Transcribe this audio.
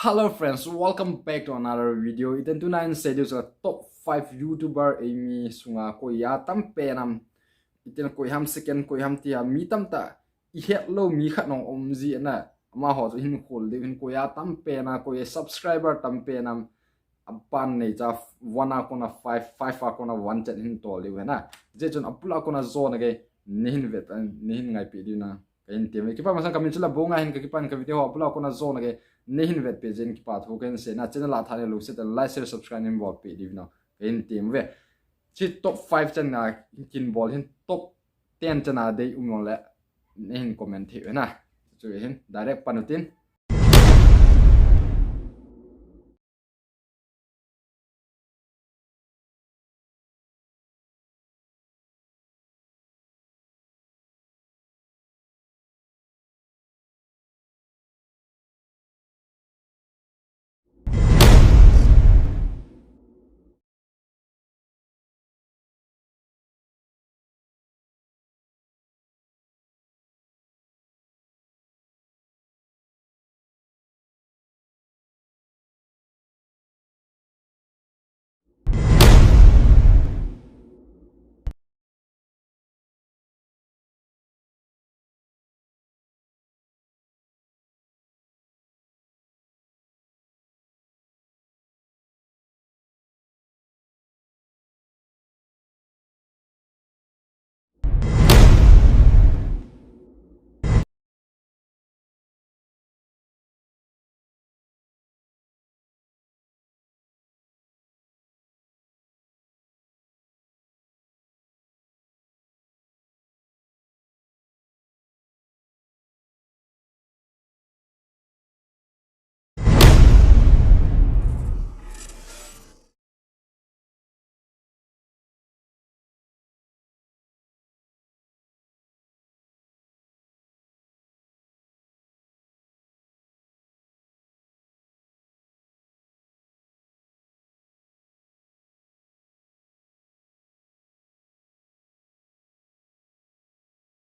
Hello friends, welcome back to another video. Iten tonight seduce a top 5 YouTuber Amy sunga ko ya tam penam. Iten ko ham second ko ham tia mi tam ta. I het lo mi khat nong omzi na. Ma ho to hin khol de hin ko ya tam pena ko ye subscriber tam penam. Apan nei cha wana kona 5 a kona 1 chat hin to le na. Je chon apula kona zone ge nihin vet nihin ngai pi dina. Kain tiam ki pa masang kamin chula bonga hin ki pan ka video apula kona zone ge nihin vet pe jen ki pa thoken se na channel la thane lu se ta like share subscribe nim bol pe divna kain tiam ve chi top 5 chan na kin bol hin top 10 chana dei umon le nihin comment the na chu hin direct panutin